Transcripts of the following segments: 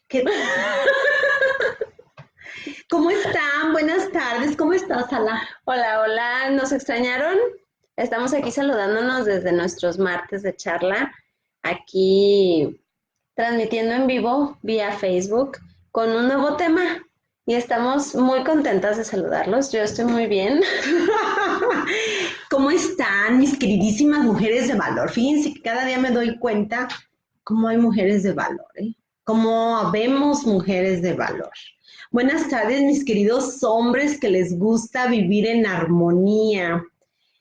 ¿Qué- ¿Cómo están? Buenas tardes. ¿Cómo estás, Ala? Hola, hola, ¿nos extrañaron? Estamos aquí saludándonos desde nuestros martes de charla, aquí transmitiendo en vivo vía Facebook con un nuevo tema y estamos muy contentas de saludarlos. Yo estoy muy bien. ¿Cómo están mis queridísimas mujeres de valor? Fíjense que cada día me doy cuenta cómo hay mujeres de valor, ¿eh? Cómo habemos mujeres de valor. Buenas tardes, mis queridos hombres que les gusta vivir en armonía.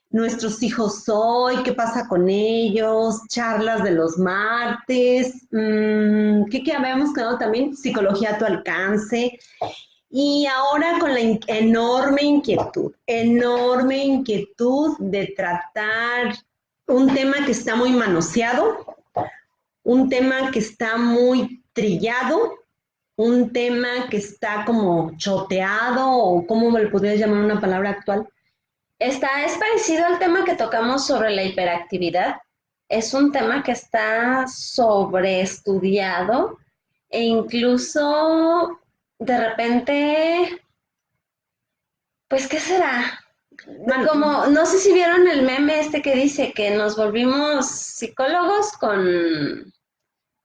Nuestros hijos hoy, qué pasa con ellos, charlas de los martes, ¿qué habíamos quedado también? Psicología a tu alcance. Y ahora con la enorme inquietud de tratar un tema que está muy manoseado, un tema que está muy trillado, un tema que está como choteado, o cómo me le podrías llamar una palabra actual. Es parecido al tema que tocamos sobre la hiperactividad. Es un tema que está sobreestudiado e incluso de repente, pues, ¿qué será? Man, Como, no sé si vieron el meme este que dice que nos volvimos psicólogos con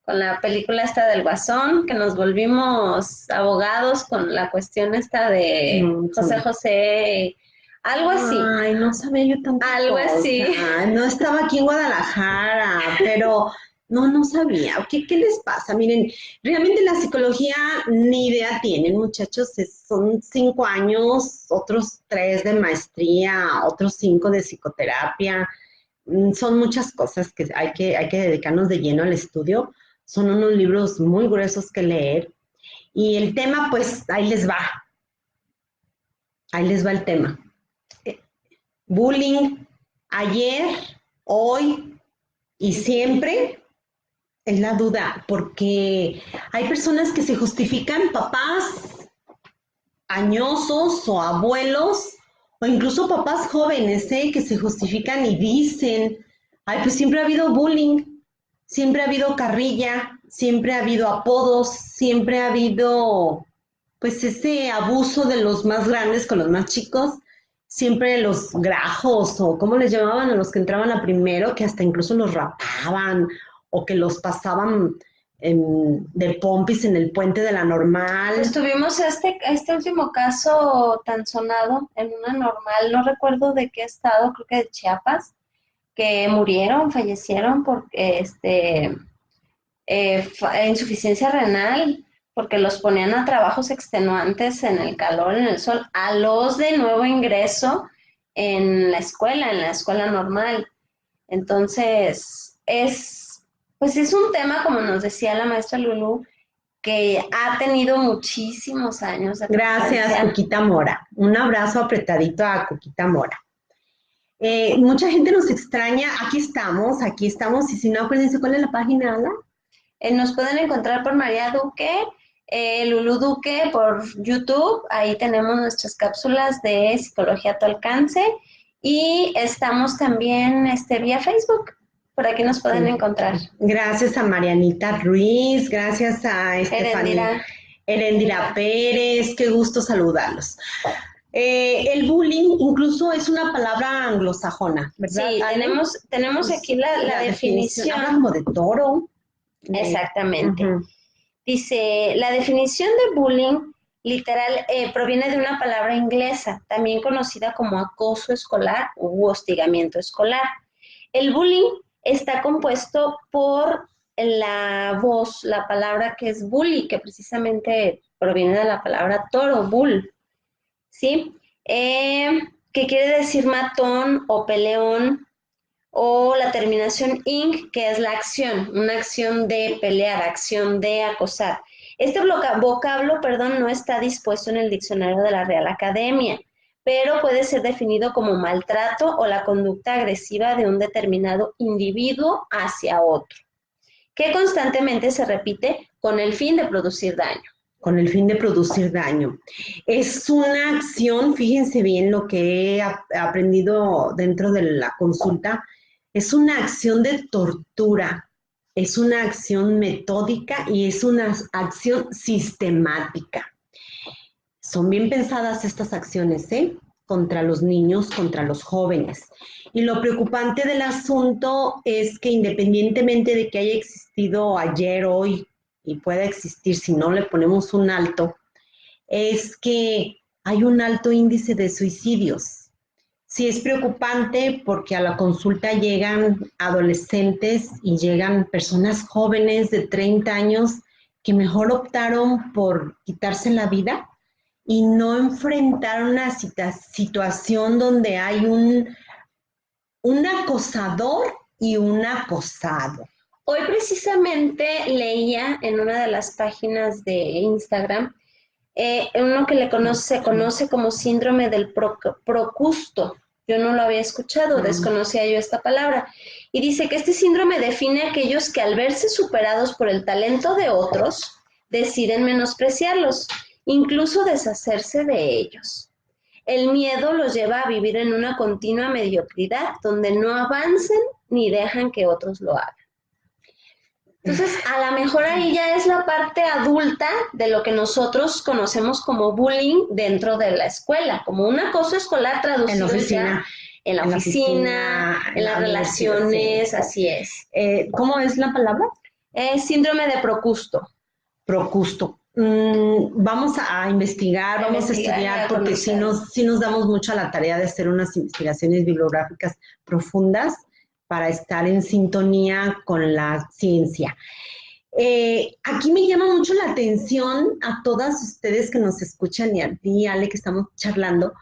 la película esta del Guasón, que nos volvimos abogados con la cuestión esta de no, José José, algo así, ay, no sabía yo tanta algo así. cosa. No estaba aquí en Guadalajara, pero no sabía. ¿Qué les pasa? Miren, realmente la psicología ni idea tienen, muchachos. Son 5 años, otros 3 de maestría, otros 5 de psicoterapia. Son muchas cosas que hay que dedicarnos de lleno al estudio. Son unos libros muy gruesos que leer. Y el tema, pues, ahí les va el tema. Bullying, ayer, hoy y siempre, es la duda, porque hay personas que se justifican, papás añosos o abuelos, o incluso papás jóvenes, que se justifican y dicen, ay, pues siempre ha habido bullying, siempre ha habido carrilla, siempre ha habido apodos, siempre ha habido, pues, ese abuso de los más grandes con los más chicos, siempre los grajos, o como les llamaban a los que entraban a primero, que hasta incluso los rapaban, o que los pasaban de pompis en el puente de la Pues normal. tuvimos este último caso tan sonado en una normal, no recuerdo de qué estado, creo que de Chiapas, que fallecieron por insuficiencia renal, porque los ponían a trabajos extenuantes en el calor, en el sol, a los de nuevo ingreso en la escuela normal. Entonces, pues es un tema, como nos decía la maestra Lulu, que ha tenido muchísimos años de Gracias, presencia. Coquita Mora. Un abrazo apretadito a Coquita Mora. Mucha gente nos extraña. Aquí estamos. Y si no, acuérdense cuál es la página, Ala. Nos pueden encontrar por María Duque, Lulu Duque por YouTube, ahí tenemos nuestras cápsulas de psicología a tu alcance y estamos también vía Facebook, por aquí nos pueden Sí. encontrar. Gracias a Marianita Ruiz, gracias a Estefanía Erendira. Erendira Pérez, qué gusto saludarlos. El bullying incluso es una palabra anglosajona, ¿verdad, Sí, Ale? tenemos aquí la definición. Habla como de toro. Exactamente. Uh-huh. Dice, la definición de bullying literal proviene de una palabra inglesa, también conocida como acoso escolar u hostigamiento escolar. El bullying está compuesto por la palabra que es bully, que precisamente proviene de la palabra toro, bull, ¿sí? Que quiere decir matón o peleón, o la terminación ing, que es la acción, una acción de pelear, acción de acosar. Este vocablo, no está dispuesto en el diccionario de la Real Academia, pero puede ser definido como maltrato o la conducta agresiva de un determinado individuo hacia otro, que constantemente se repite con el fin de producir daño. Con el fin de producir daño. Es una acción, fíjense bien lo que he aprendido dentro de la consulta, es una acción de tortura, es una acción metódica y es una acción sistemática. Son bien pensadas estas acciones, ¿eh? Contra los niños, contra los jóvenes. Y lo preocupante del asunto es que independientemente de que haya existido ayer, hoy, y pueda existir si no le ponemos un alto, es que hay un alto índice de suicidios. Sí es preocupante porque a la consulta llegan adolescentes y llegan personas jóvenes de 30 años que mejor optaron por quitarse la vida y no enfrentar una situación donde hay un acosador y un acosado. Hoy precisamente leía en una de las páginas de Instagram uno que se conoce como síndrome del procusto. Yo no lo había escuchado, desconocía yo esta palabra. Y dice que este síndrome define a aquellos que al verse superados por el talento de otros, deciden menospreciarlos, incluso deshacerse de ellos. El miedo los lleva a vivir en una continua mediocridad, donde no avancen ni dejan que otros lo hagan. Entonces, a lo mejor ahí ya es la parte adulta de lo que nosotros conocemos como bullying dentro de la escuela, como un acoso escolar traducido en la oficina, en la oficina, en las relaciones, sí. Así es. ¿Cómo es la palabra? Síndrome de Procusto. Procusto. Vamos a investigar, vamos a estudiar, porque sí nos damos mucho a la tarea de hacer unas investigaciones bibliográficas profundas para estar en sintonía con la ciencia. Aquí me llama mucho la atención a todas ustedes que nos escuchan y a ti, Ale, que estamos charlando.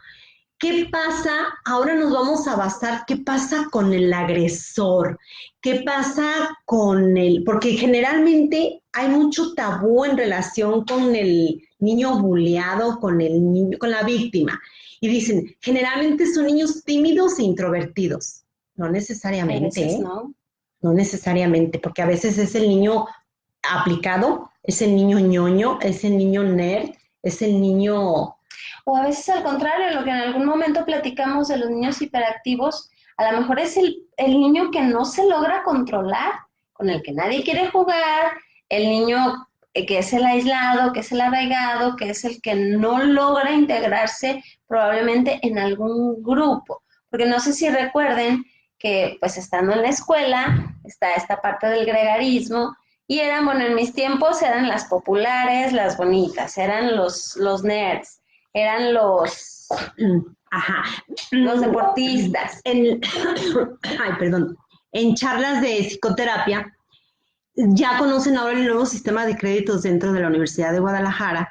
¿Qué pasa? Ahora nos vamos a basar, ¿qué pasa con el agresor? ¿Qué pasa con el...? Porque generalmente hay mucho tabú en relación con el niño bulleado, con el niño, con la víctima. Y dicen, generalmente son niños tímidos e introvertidos. No necesariamente, veces, ¿no? No necesariamente, porque a veces es el niño aplicado, es el niño ñoño, es el niño nerd, es el niño... O a veces al contrario, lo que en algún momento platicamos de los niños hiperactivos, a lo mejor es el niño que no se logra controlar, con el que nadie quiere jugar, el niño que es el aislado, que es el arraigado, que es el que no logra integrarse probablemente en algún grupo. Porque no sé si recuerden que pues estando en la escuela está esta parte del gregarismo y eran, bueno, en mis tiempos eran las populares, las bonitas, eran los nerds, eran los deportistas. Ay, perdón. En charlas de psicoterapia, ya conocen ahora el nuevo sistema de créditos dentro de la Universidad de Guadalajara,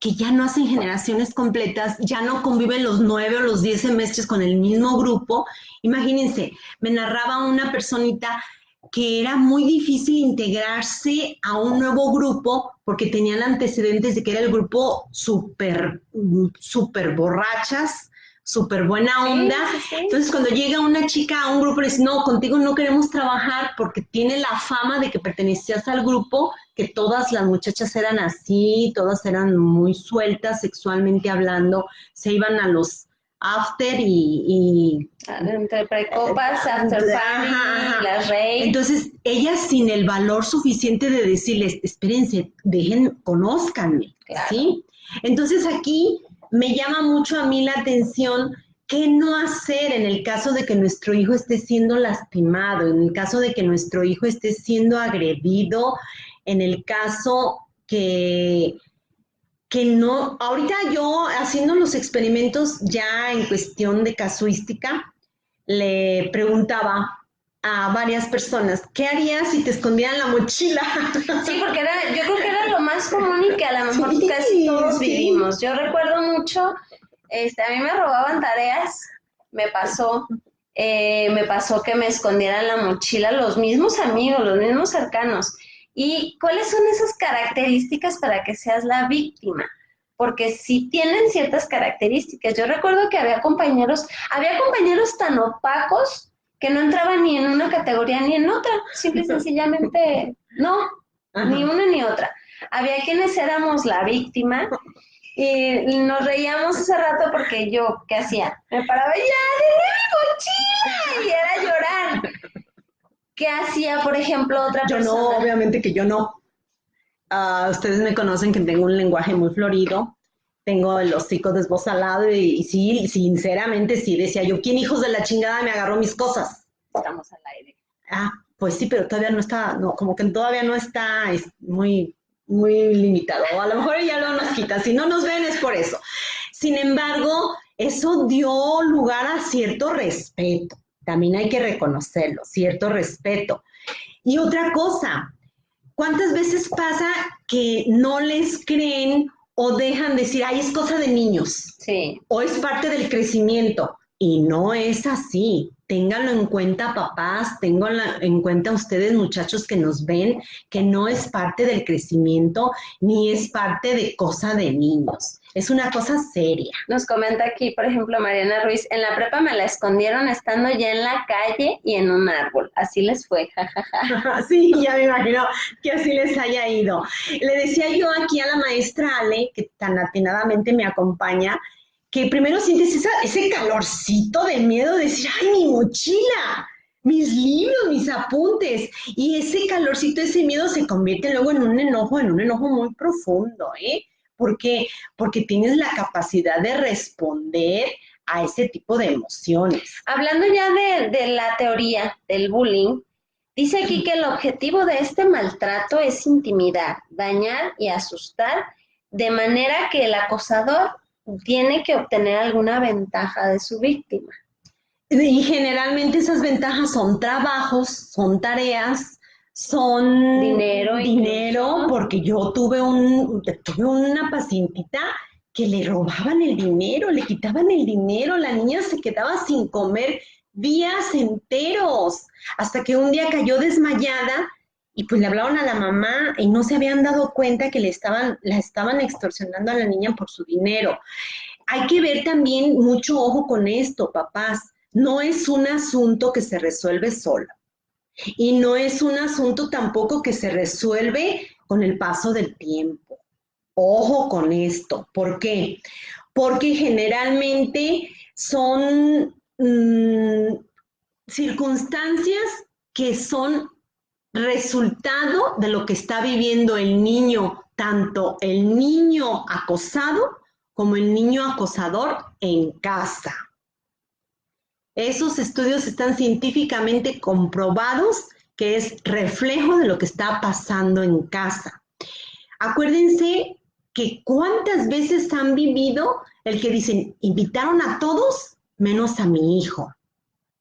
que ya no hacen generaciones completas, ya no conviven los 9 o los 10 semestres con el mismo grupo. Imagínense, me narraba una personita que era muy difícil integrarse a un nuevo grupo porque tenían antecedentes de que era el grupo súper borrachas, súper buena onda. Sí. Entonces, cuando llega una chica a un grupo, le dice, no, contigo no queremos trabajar porque tiene la fama de que pertenecías al grupo, que todas las muchachas eran así, todas eran muy sueltas sexualmente hablando, se iban a los after y entre precopas, after party, las rey. Entonces, ellas sin el valor suficiente de decirles, espérense, conózcanme, claro. ¿Sí? Entonces aquí me llama mucho a mí la atención qué no hacer en el caso de que nuestro hijo esté siendo lastimado, en el caso de que nuestro hijo esté siendo agredido, en el caso que no, ahorita yo haciendo los experimentos ya en cuestión de casuística, le preguntaba a varias personas, ¿qué harías si te escondieran la mochila? Sí, porque yo creo que era lo más común y que a lo mejor casi todos vivimos. Yo recuerdo mucho, a mí me robaban tareas, me pasó que me escondieran la mochila los mismos amigos, los mismos cercanos. ¿Y cuáles son esas características para que seas la víctima? Porque sí tienen ciertas características. Yo recuerdo que había compañeros tan opacos que no entraban ni en una categoría ni en otra. Simple y sencillamente no, ni una ni otra. Había quienes éramos la víctima y nos reíamos hace rato porque yo, ¿qué hacía? Me paraba y ya, denme mi mochila, y era llorar. ¿Qué hacía, por ejemplo, otra Yo persona? no, obviamente que yo no. Ustedes me conocen que tengo un lenguaje muy florido, tengo el hocico desbozalado y sí, sinceramente sí, decía yo, ¿quién hijos de la chingada me agarró mis cosas? Estamos al aire. Pues sí, pero todavía no está, no, como que todavía no está muy, muy limitado. O a lo mejor ya lo nos quita, si no nos ven es por eso. Sin embargo, eso dio lugar a cierto respeto, también hay que reconocerlo, cierto respeto. Y otra cosa, ¿cuántas veces pasa que no les creen o dejan decir, ay, es cosa de niños? Sí. O es parte del crecimiento. Y no es así. Ténganlo en cuenta, papás, ténganlo en cuenta ustedes, muchachos que nos ven, que no es parte del crecimiento ni es parte de cosa de niños. Es una cosa seria. Nos comenta aquí, por ejemplo, Mariana Ruiz, en la prepa me la escondieron estando ya en la calle y en un árbol. Así les fue, jajaja. Sí, ya me imagino que así les haya ido. Le decía yo aquí a la maestra Ale, que tan atinadamente me acompaña, que primero sientes ese calorcito de miedo de decir, ay, mi mochila, mis libros, mis apuntes. Y ese calorcito, ese miedo se convierte luego en un enojo muy profundo, ¿eh? ¿Por qué? Porque tienes la capacidad de responder a ese tipo de emociones. Hablando ya de la teoría del bullying, dice aquí que el objetivo de este maltrato es intimidar, dañar y asustar, de manera que el acosador tiene que obtener alguna ventaja de su víctima. Y generalmente esas ventajas son trabajos, son tareas, son dinero, porque yo tuve una pacientita que le robaban el dinero, le quitaban el dinero, la niña se quedaba sin comer días enteros, hasta que un día cayó desmayada y pues le hablaron a la mamá y no se habían dado cuenta que la estaban extorsionando a la niña por su dinero. Hay que ver también mucho ojo con esto, papás. No es un asunto que se resuelve solo. Y no es un asunto tampoco que se resuelve con el paso del tiempo. Ojo con esto. ¿Por qué? Porque generalmente son circunstancias que son resultado de lo que está viviendo el niño, tanto el niño acosado como el niño acosador en casa. Esos estudios están científicamente comprobados que es reflejo de lo que está pasando en casa. Acuérdense que cuántas veces han vivido el que dicen, invitaron a todos menos a mi hijo.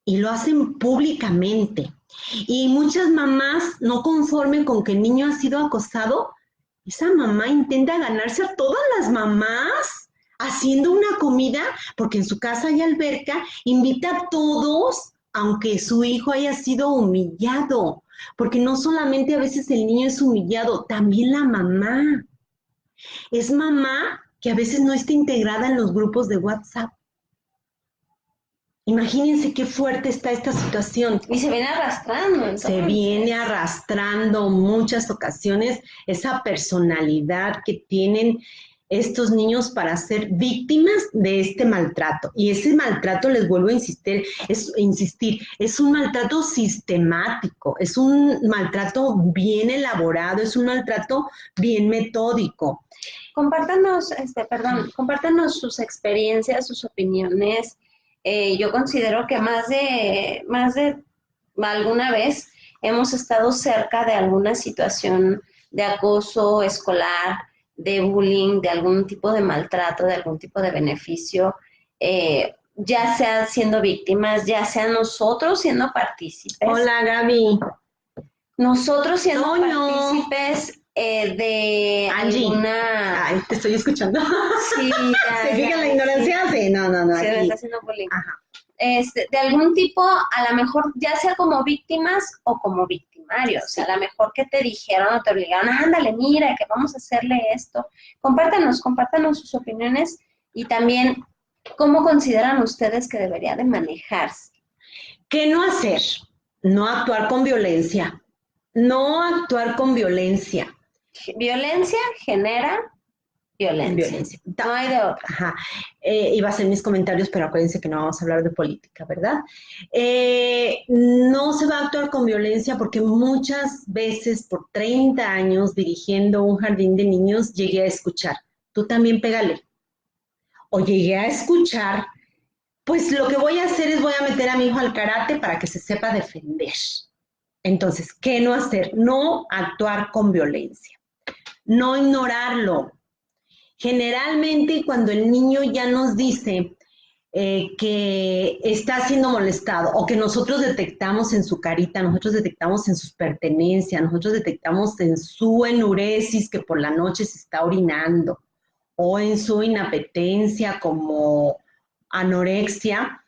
Y lo hacen públicamente. Y muchas mamás, no conformen con que el niño ha sido acosado, esa mamá intenta ganarse a todas las mamás haciendo una comida, porque en su casa hay alberca, invita a todos, aunque su hijo haya sido humillado, porque no solamente a veces el niño es humillado, también la mamá. Es mamá que a veces no está integrada en los grupos de WhatsApp. Imagínense qué fuerte está esta situación. Y se viene arrastrando. Entonces. Se viene arrastrando muchas ocasiones esa personalidad que tienen estos niños para ser víctimas de este maltrato. Y ese maltrato, les vuelvo a insistir, es un maltrato sistemático, es un maltrato bien elaborado, es un maltrato bien metódico. Compártanos sus experiencias, sus opiniones. Yo considero que más de alguna vez hemos estado cerca de alguna situación de acoso escolar, de bullying, de algún tipo de maltrato, de algún tipo de beneficio, ya sea siendo víctimas, ya sea nosotros siendo partícipes. Hola, Gaby. Nosotros siendo partícipes de Angie. alguna... Ay, te estoy escuchando. Sí, ya. ¿Se fija la ignorancia? Sí, no. Se me está haciendo bullying. Ajá. De algún tipo, a lo mejor ya sea como víctimas o como victimarios, sí. A lo mejor que te dijeron o te obligaron, ándale, mira, que vamos a hacerle esto. Compártanos sus opiniones y también cómo consideran ustedes que debería de manejarse. ¿Qué no hacer? No actuar con violencia. No actuar con violencia. Violencia genera violencia. No hay de otra. Ajá. Iba a hacer mis comentarios, pero acuérdense que no vamos a hablar de política, ¿verdad? No se va a actuar con violencia porque muchas veces por 30 años dirigiendo un jardín de niños llegué a escuchar, tú también pégale. O llegué a escuchar, pues lo que voy a hacer es voy a meter a mi hijo al karate para que se sepa defender. Entonces, ¿qué no hacer? No actuar con violencia, no ignorarlo. Generalmente cuando el niño ya nos dice que está siendo molestado o que nosotros detectamos en su carita, nosotros detectamos en sus pertenencias, nosotros detectamos en su enuresis que por la noche se está orinando o en su inapetencia como anorexia,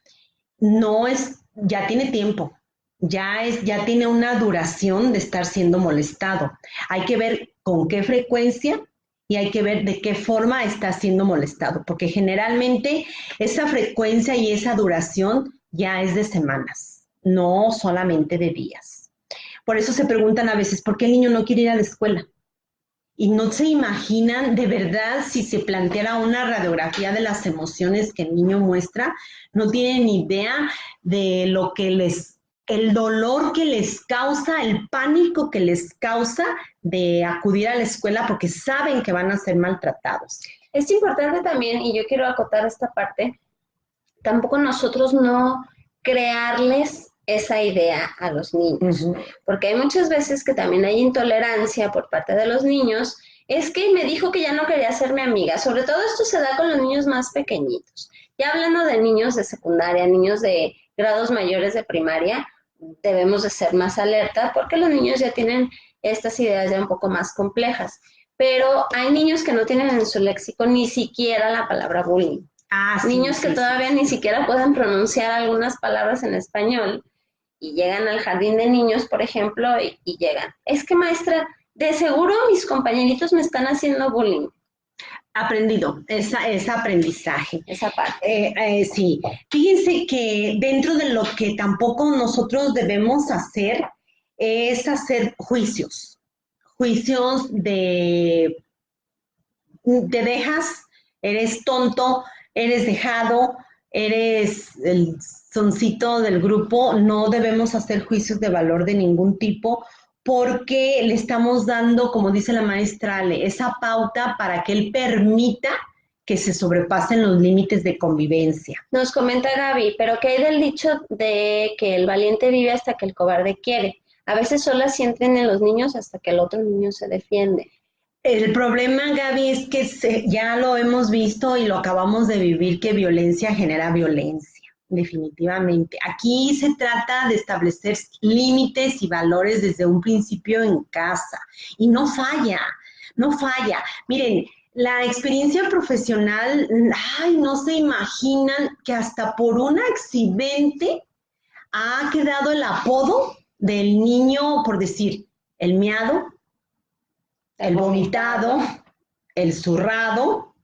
no es, ya tiene tiempo, ya tiene una duración de estar siendo molestado. Hay que ver con qué frecuencia y hay que ver de qué forma está siendo molestado, porque generalmente esa frecuencia y esa duración ya es de semanas, no solamente de días. Por eso se preguntan a veces, ¿por qué el niño no quiere ir a la escuela? Y no se imaginan de verdad si se planteara una radiografía de las emociones que el niño muestra, no tienen idea de lo que el dolor que les causa, el pánico que les causa de acudir a la escuela porque saben que van a ser maltratados. Es importante también, y yo quiero acotar esta parte, tampoco nosotros no crearles esa idea a los niños, porque hay muchas veces que también hay intolerancia por parte de los niños, es que me dijo que ya no quería ser mi amiga, sobre todo esto se da con los niños más pequeñitos, ya hablando de niños de secundaria, niños de grados mayores de primaria, debemos de ser más alerta porque los niños ya tienen estas ideas ya un poco más complejas, pero hay niños que no tienen en su léxico ni siquiera la palabra bullying. Niños que todavía ni siquiera pueden pronunciar algunas palabras en español y llegan al jardín de niños, por ejemplo, y llegan. Es que maestra, de seguro mis compañeritos me están haciendo bullying. Aprendido, es aprendizaje. Esa parte. Sí, fíjense que dentro de lo que tampoco nosotros debemos hacer es hacer juicios de te dejas, eres tonto, eres dejado, eres el soncito del grupo, no debemos hacer juicios de valor de ningún tipo porque le estamos dando, como dice la maestra Ale, esa pauta para que él permita que se sobrepasen los límites de convivencia. Nos comenta Gaby, pero ¿qué hay del dicho de que el valiente vive hasta que el cobarde quiere? A veces solo sienten en los niños hasta que el otro niño se defiende. El problema, Gaby, es que ya lo hemos visto y lo acabamos de vivir, que violencia genera violencia, definitivamente. Aquí se trata de establecer límites y valores desde un principio en casa y no falla, no falla. Miren, la experiencia profesional, ay, no se imaginan que hasta por un accidente ha quedado el apodo del niño, por decir, el miado, el vomitado, el zurrado,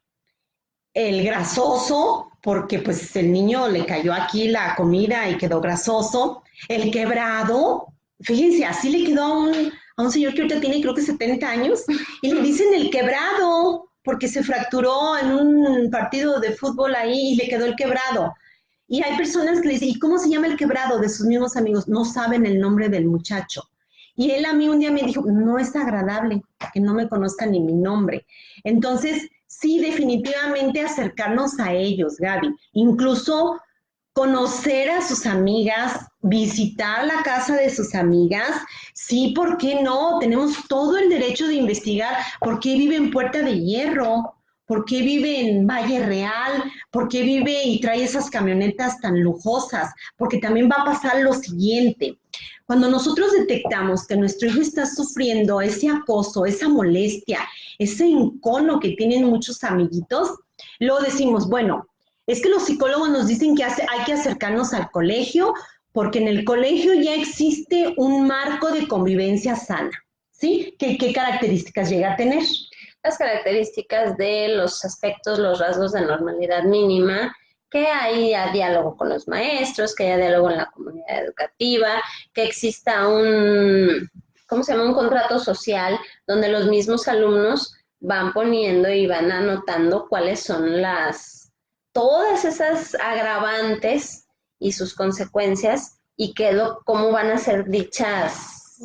el grasoso, porque pues el niño le cayó aquí la comida y quedó grasoso, el quebrado, fíjense, así le quedó a un señor que ahorita tiene creo que 70 años, y le dicen el quebrado, porque se fracturó en un partido de fútbol ahí y le quedó el quebrado. Y hay personas que le dicen, ¿y cómo se llama el quebrado? De sus mismos amigos, no saben el nombre del muchacho. Y él a mí un día me dijo, no es agradable que no me conozcan ni mi nombre. Entonces, sí, definitivamente acercarnos a ellos, Gaby. Incluso conocer a sus amigas, visitar la casa de sus amigas. Sí, ¿por qué no? Tenemos todo el derecho de investigar por qué vive en Puerta de Hierro, por qué vive en Valle Real, por qué vive y trae esas camionetas tan lujosas, porque también va a pasar lo siguiente. Cuando nosotros detectamos que nuestro hijo está sufriendo ese acoso, esa molestia, ese encono que tienen muchos amiguitos, luego decimos, bueno, es que los psicólogos nos dicen que hay que acercarnos al colegio porque en el colegio ya existe un marco de convivencia sana, ¿sí? ¿Qué características llega a tener? Las características de los aspectos, los rasgos de normalidad mínima, que haya diálogo con los maestros, que haya diálogo en la comunidad educativa, que exista un contrato social donde los mismos alumnos van poniendo y van anotando cuáles son todas esas agravantes y sus consecuencias y cómo van a ser dichas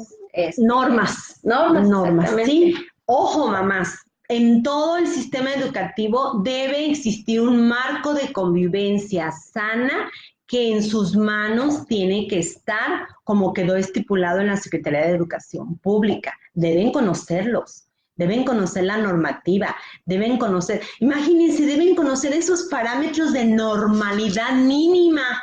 normas. Normas, Sí. Ojo, mamás, en todo el sistema educativo debe existir un marco de convivencia sana que en sus manos tiene que estar como quedó estipulado en la Secretaría de Educación Pública. Deben conocerlos, deben conocer la normativa, deben conocer, imagínense, deben conocer esos parámetros de normalidad mínima.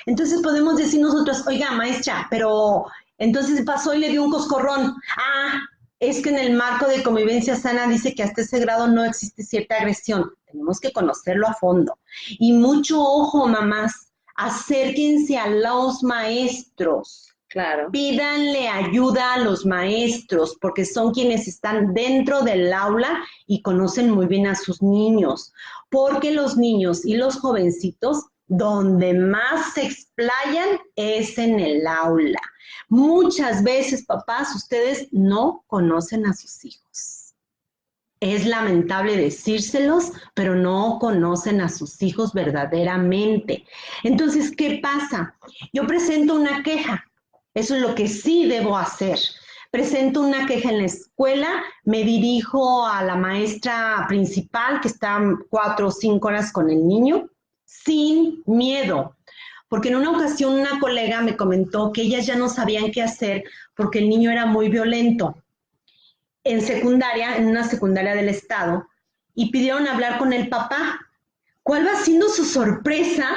Entonces podemos decir nosotros, oiga, maestra, pero entonces pasó y le dio un coscorrón. Ah, es que en el marco de convivencia sana dice que hasta ese grado no existe cierta agresión. Tenemos que conocerlo a fondo. Y mucho ojo, mamás, acérquense a los maestros. Claro. Pídanle ayuda a los maestros, porque son quienes están dentro del aula y conocen muy bien a sus niños. Porque los niños y los jovencitos, donde más se explayan es en el aula. Muchas veces, papás, ustedes no conocen a sus hijos. Es lamentable decírselos, pero no conocen a sus hijos verdaderamente. Entonces, ¿qué pasa? Yo presento una queja. Eso es lo que sí debo hacer. Presento una queja en la escuela, me dirijo a la maestra principal que está 4 o 5 horas con el niño, sin miedo. Porque en una ocasión una colega me comentó que ellas ya no sabían qué hacer porque el niño era muy violento. En secundaria, en una secundaria del estado, y pidieron hablar con el papá. ¿Cuál va siendo su sorpresa?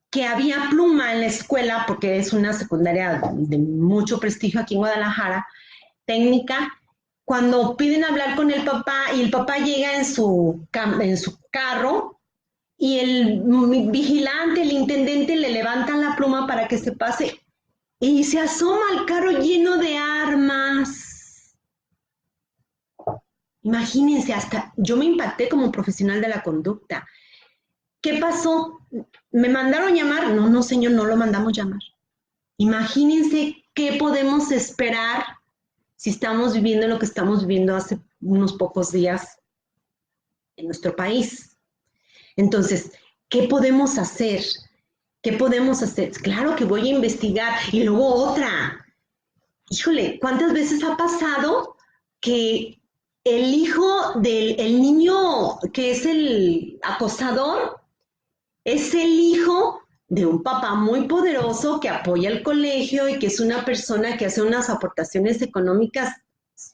Que había pluma en la escuela, porque es una secundaria de mucho prestigio aquí en Guadalajara, técnica. Cuando piden hablar con el papá y el papá llega en su carro y el vigilante, el intendente le levantan la pluma para que se pase y se asoma al carro lleno de armas. Imagínense, hasta yo me impacté como profesional de la conducta. ¿Qué pasó? ¿Me mandaron llamar? No, señor, no lo mandamos llamar. Imagínense qué podemos esperar si estamos viviendo lo que estamos viviendo hace unos pocos días en nuestro país. Entonces, ¿qué podemos hacer? ¿Qué podemos hacer? Claro que voy a investigar. Y luego otra. Híjole, ¿cuántas veces ha pasado que el hijo del niño que es el acosador es el hijo de un papá muy poderoso que apoya el colegio y que es una persona que hace unas aportaciones económicas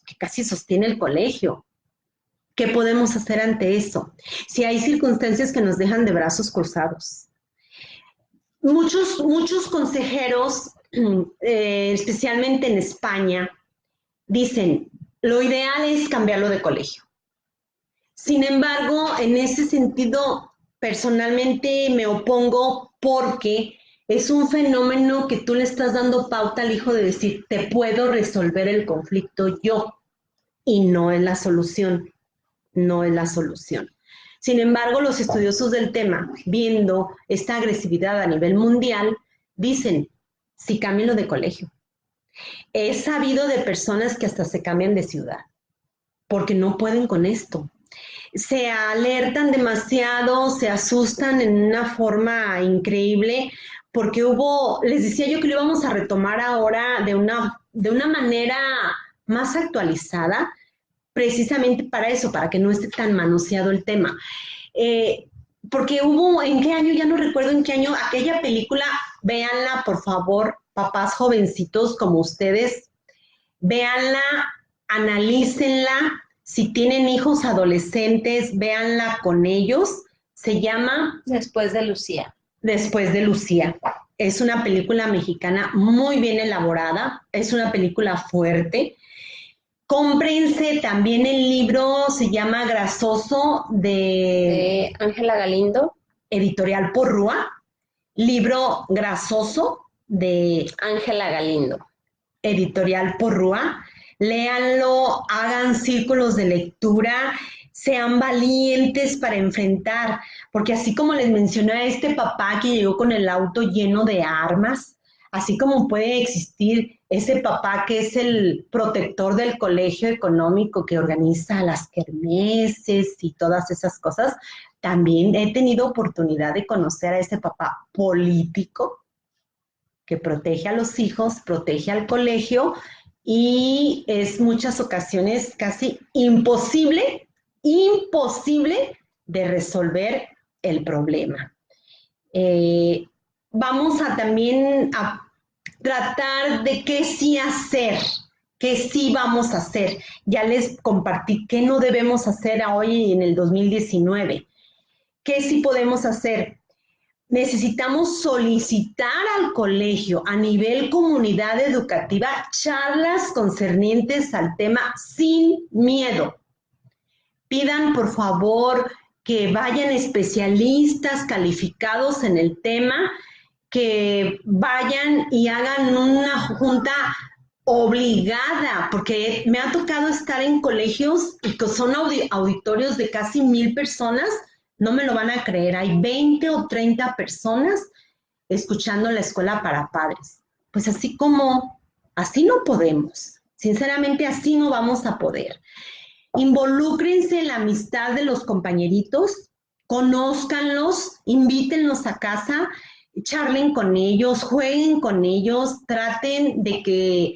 que casi sostiene el colegio? ¿Qué podemos hacer ante eso? Si hay circunstancias que nos dejan de brazos cruzados. Muchos consejeros, especialmente en España, dicen, lo ideal es cambiarlo de colegio. Sin embargo, en ese sentido, personalmente me opongo porque es un fenómeno que tú le estás dando pauta al hijo de decir, te puedo resolver el conflicto yo, y no es la solución, no es la solución. Sin embargo, los estudiosos del tema, viendo esta agresividad a nivel mundial, dicen, sí, cámbienlo de colegio. He sabido de personas que hasta se cambian de ciudad, porque no pueden con esto. Se alertan demasiado, se asustan en una forma increíble, porque les decía yo que lo íbamos a retomar ahora de una manera más actualizada, precisamente para eso, para que no esté tan manoseado el tema. Porque ¿en qué año? Ya no recuerdo en qué año, aquella película, véanla, por favor, papás jovencitos como ustedes, véanla, analícenla. Si tienen hijos adolescentes, véanla con ellos. Se llama Después de Lucía. Después de Lucía. Es una película mexicana muy bien elaborada. Es una película fuerte. Cómprense también el libro, se llama Grasoso, de Ángela Galindo. Editorial Porrúa. Libro Grasoso de Ángela Galindo. Editorial Porrúa. Léanlo, hagan círculos de lectura, sean valientes para enfrentar, porque así como les mencioné a este papá que llegó con el auto lleno de armas, así como puede existir ese papá que es el protector del colegio económico que organiza las kermeses y todas esas cosas, también he tenido oportunidad de conocer a ese papá político que protege a los hijos, protege al colegio y es muchas ocasiones casi imposible de resolver el problema. Vamos a también a tratar de qué sí hacer, qué sí vamos a hacer. Ya les compartí qué no debemos hacer hoy en el 2019, qué sí podemos hacer. Necesitamos solicitar al colegio a nivel comunidad educativa charlas concernientes al tema sin miedo. Pidan, por favor, que vayan especialistas calificados en el tema, que vayan y hagan una junta obligada, porque me ha tocado estar en colegios que son auditorios de casi 1,000 personas, no me lo van a creer, hay 20 o 30 personas escuchando la escuela para padres. Pues así no podemos, sinceramente así no vamos a poder. Involúcrense en la amistad de los compañeritos, conózcanlos, invítenlos a casa, charlen con ellos, jueguen con ellos, traten de que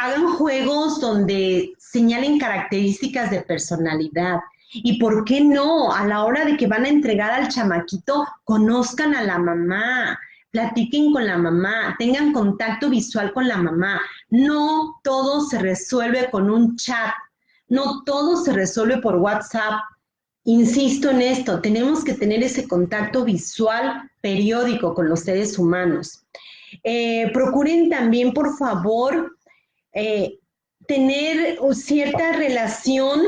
hagan juegos donde señalen características de personalidad. Y por qué no, a la hora de que van a entregar al chamaquito, conozcan a la mamá, platiquen con la mamá, tengan contacto visual con la mamá. No todo se resuelve con un chat. No todo se resuelve por WhatsApp. Insisto en esto, tenemos que tener ese contacto visual periódico con los seres humanos. Procuren también, por favor, tener cierta relación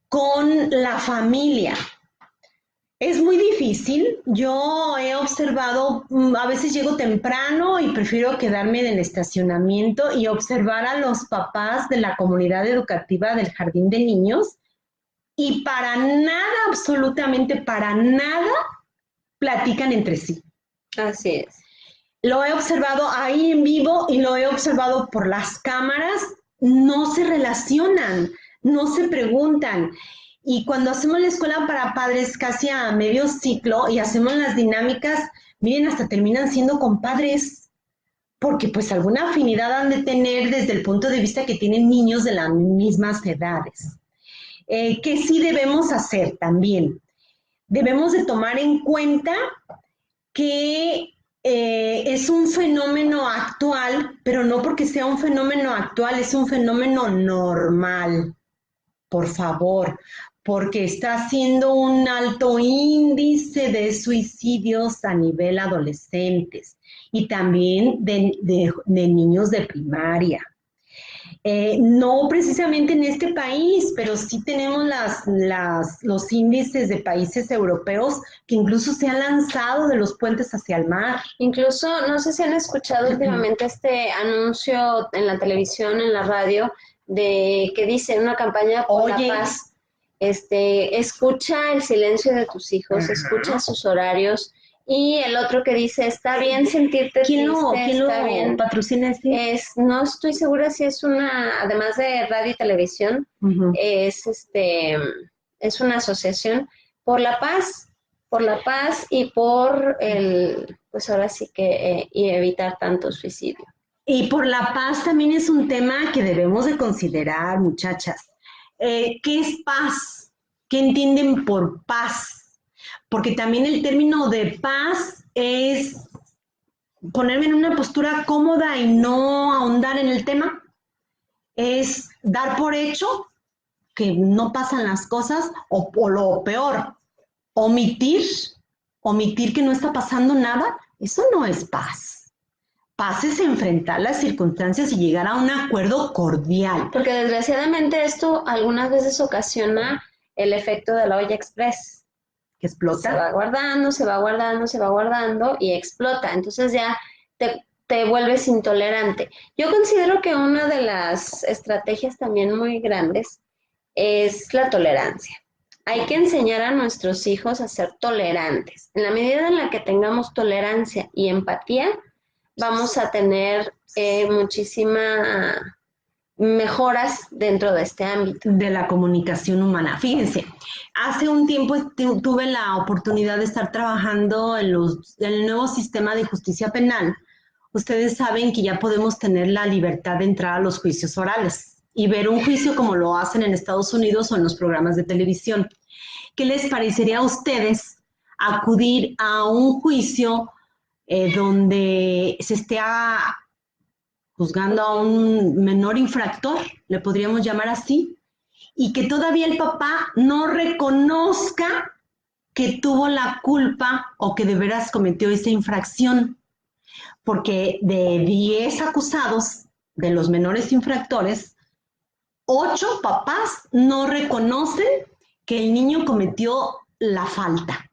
con la familia. Es muy difícil. Yo he observado, a veces llego temprano y prefiero quedarme en el estacionamiento y observar a los papás de la comunidad educativa del jardín de niños y para nada, absolutamente para nada, platican entre sí. Así es. Lo he observado ahí en vivo y lo he observado por las cámaras. No se relacionan, no se preguntan. Y cuando hacemos la escuela para padres casi a medio ciclo y hacemos las dinámicas, miren, hasta terminan siendo compadres, porque pues alguna afinidad han de tener desde el punto de vista que tienen niños de las mismas edades. ¿Qué sí debemos hacer también? Debemos de tomar en cuenta que es un fenómeno actual, pero no porque sea un fenómeno actual, es un fenómeno normal. Por favor, porque está haciendo un alto índice de suicidios a nivel adolescentes y también de niños de primaria. No precisamente en este país, pero sí tenemos los índices de países europeos que incluso se han lanzado de los puentes hacia el mar. Incluso, no sé si han escuchado últimamente este anuncio en la televisión, en la radio, de que dice una campaña por la paz. Escucha el silencio de tus hijos, escucha sus horarios. Y el otro que dice, está bien sentirte ¿Quién triste, lo está bien. patrocina así? No estoy segura si es una, además de radio y televisión, es una asociación por la paz y por pues ahora sí que y evitar tanto suicidio. Y por la paz también es un tema que debemos de considerar, muchachas. ¿Qué es paz? ¿Qué entienden por paz? Porque también el término de paz es ponerme en una postura cómoda y no ahondar en el tema. Es dar por hecho que no pasan las cosas o lo peor, omitir que no está pasando nada. Eso no es paz. Paz es enfrentar las circunstancias y llegar a un acuerdo cordial. Porque desgraciadamente esto algunas veces ocasiona el efecto de la olla express. Que explota. Se va guardando, se va guardando, se va guardando y explota. Entonces ya te vuelves intolerante. Yo considero que una de las estrategias también muy grandes es la tolerancia. Hay que enseñar a nuestros hijos a ser tolerantes. En la medida en la que tengamos tolerancia y empatía, vamos a tener muchísimas mejoras dentro de este ámbito. De la comunicación humana. Fíjense, hace un tiempo tuve la oportunidad de estar trabajando en el nuevo sistema de justicia penal. Ustedes saben que ya podemos tener la libertad de entrar a los juicios orales y ver un juicio como lo hacen en Estados Unidos o en los programas de televisión. ¿Qué les parecería a ustedes acudir a un juicio donde se esté juzgando a un menor infractor, le podríamos llamar así, y que todavía el papá no reconozca que tuvo la culpa o que de veras cometió esa infracción? Porque de 10 acusados, de los menores infractores, 8 papás no reconocen que el niño cometió la falta.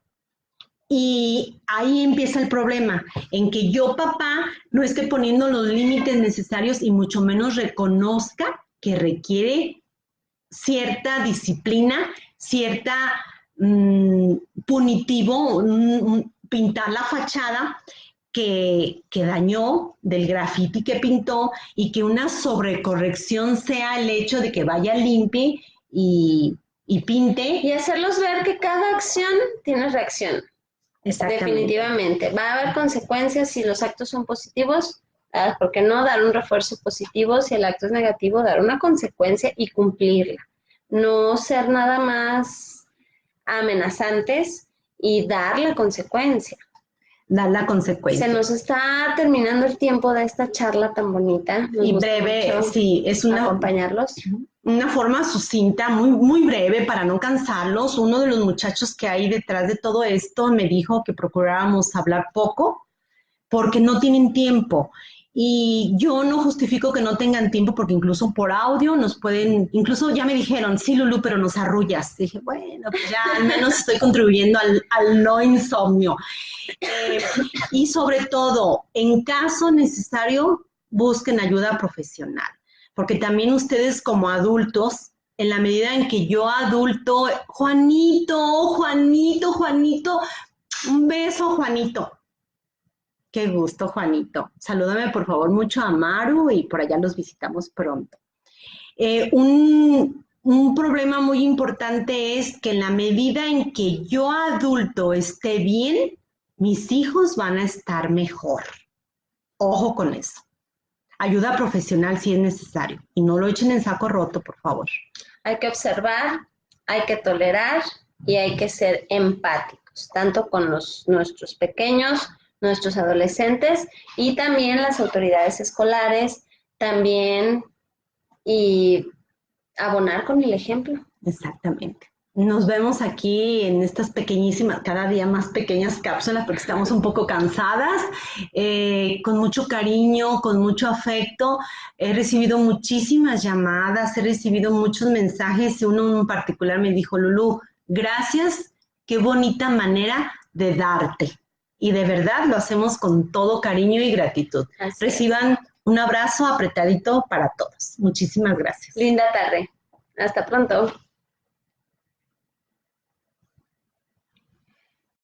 Y ahí empieza el problema, en que yo, papá, no esté poniendo los límites necesarios y mucho menos reconozca que requiere cierta disciplina, cierta punitivo, pintar la fachada que dañó del grafiti que pintó, y que una sobrecorrección sea el hecho de que vaya limpie y pinte. Y hacerlos ver que cada acción tiene reacción. Definitivamente. Va a haber consecuencias si los actos son positivos. ¿Por qué no dar un refuerzo positivo? Si el acto es negativo, dar una consecuencia y cumplirla. No ser nada más amenazantes y dar la consecuencia. Dar la consecuencia. Se nos está terminando el tiempo de esta charla tan bonita. Y breve, sí, es acompañarlos. Una forma sucinta, muy, muy breve para no cansarlos. Uno de los muchachos que hay detrás de todo esto me dijo que procuráramos hablar poco porque no tienen tiempo. Y yo no justifico que no tengan tiempo, porque incluso por audio nos pueden, incluso ya me dijeron, sí, Lulú, pero nos arrullas. Dije, bueno, pues ya al menos estoy contribuyendo al no insomnio. Y sobre todo, en caso necesario, busquen ayuda profesional, porque también ustedes como adultos, en la medida en que yo adulto, Juanito, un beso, Juanito. Qué gusto, Juanito. Salúdame, por favor, mucho a Maru y por allá los visitamos pronto. Un problema muy importante es que en la medida en que yo adulto esté bien, mis hijos van a estar mejor. Ojo con eso. Ayuda profesional si es necesario. Y no lo echen en saco roto, por favor. Hay que observar, hay que tolerar y hay que ser empáticos, tanto con nuestros pequeños, nuestros adolescentes y también las autoridades escolares, también, y abonar con el ejemplo. Exactamente. Nos vemos aquí en estas pequeñísimas, cada día más pequeñas cápsulas, porque estamos un poco cansadas, con mucho cariño, con mucho afecto. He recibido muchísimas llamadas, he recibido muchos mensajes y uno en particular me dijo, Lulú, gracias, qué bonita manera de darte. Y de verdad lo hacemos con todo cariño y gratitud. Reciban un abrazo apretadito para todos. Muchísimas gracias. Linda tarde. Hasta pronto.